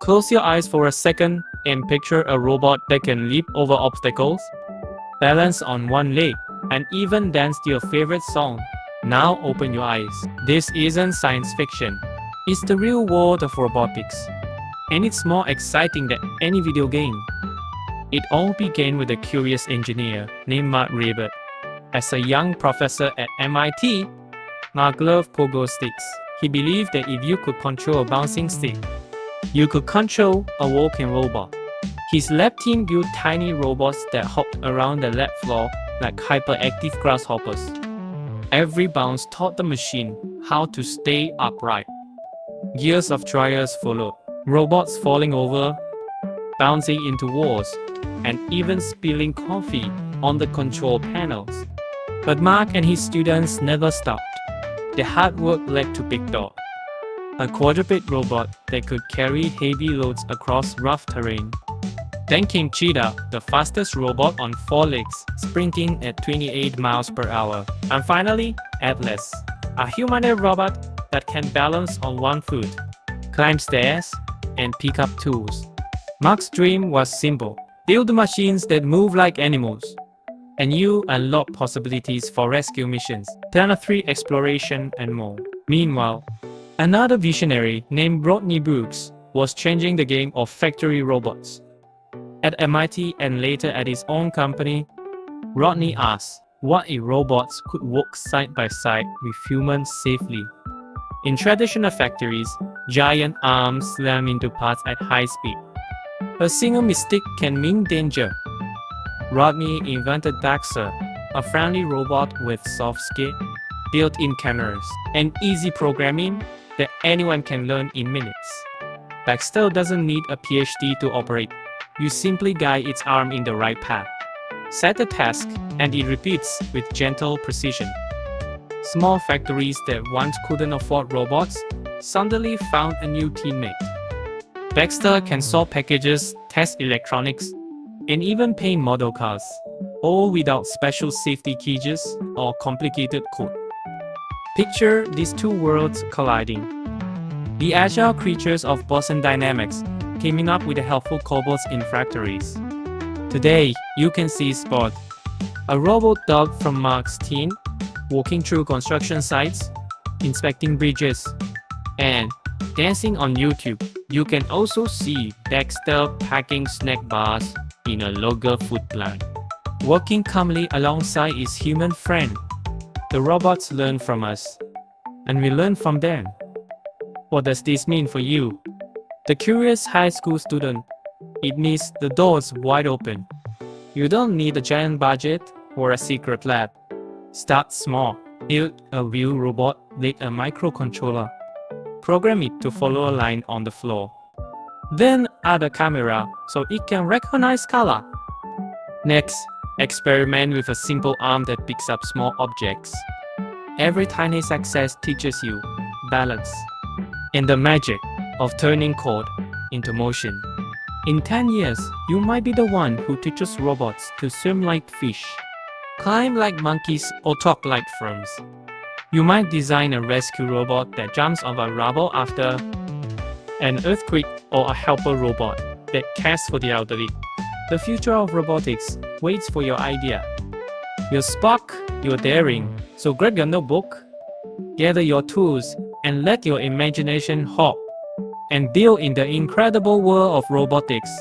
Close your eyes for a second and picture a robot that can leap over obstacles, balance on one leg, and even dance to your favorite song. Now open your eyes. This isn't science fiction. It's the real world of robotics. And it's more exciting than any video game. It all began with a curious engineer named Marc Raibert. As a young professor at MIT, Marc loved pogo sticks. He believed that if you could control a bouncing stick, you could control a walking robot. His lab team built tiny robots that hopped around the lab floor like hyperactive grasshoppers. Every bounce taught the machine how to stay upright. Years of trials followed, robots falling over, bouncing into walls, and even spilling coffee on the control panels. But Marc and his students never stopped. Their hard work led to BigDog, a quadruped robot that could carry heavy loads across rough terrain. Then came Cheetah, the fastest robot on four legs, sprinting at 28 miles per hour. And finally, Atlas, a humanoid robot that can balance on one foot, climb stairs, and pick up tools. Marc's dream was simple: build machines that move like animals. And you unlock possibilities for rescue missions, planetary exploration, and more. Meanwhile, another visionary named Rodney was changing the game of factory robots. At MIT and later at his own company, Rodney asked, what if robots could work side by side with humans safely? In traditional factories, giant arms slam into parts at high speed. A single mistake can mean danger. Rodney invented Baxter, a friendly robot with soft skin, built-in cameras, and easy programming that anyone can learn in minutes. Baxter doesn't need a PhD to operate. You simply guide its arm in the right path. Set a task, and it repeats with gentle precision. Small factories that once couldn't afford robots suddenly found a new teammate. Baxter can sort packages, test electronics, and even paint model cars, all without special safety cages or complicated code. Picture these two worlds colliding. The agile creatures of Boston Dynamics teaming up with the helpful cobots in factories. Today, you can see Spot, a robot dog from Marc's team, walking through construction sites, inspecting bridges, and dancing on YouTube. You can also see Baxter packing snack bars in a local food plant, working calmly alongside his human friend. The robots learn from us, and we learn from them. What does this mean for you, the curious high school student? It means the door's wide open. You don't need a giant budget or a secret lab. Start small. Build a wheel robot with a microcontroller. Program it to follow a line on the floor. Then add a camera so it can recognize color. Next, experiment with a simple arm that picks up small objects. Every tiny success teaches you balance and the magic of turning code into motion. In 10 years, you might be the one who teaches robots to swim like fish, climb like monkeys, or talk like frogs. You might design a rescue robot that jumps over rubble after an earthquake, or a helper robot that cares for the elderly. The future of robotics waits for your idea, your spark, your daring. So grab your notebook, gather your tools, and let your imagination hop and build in the incredible world of robotics.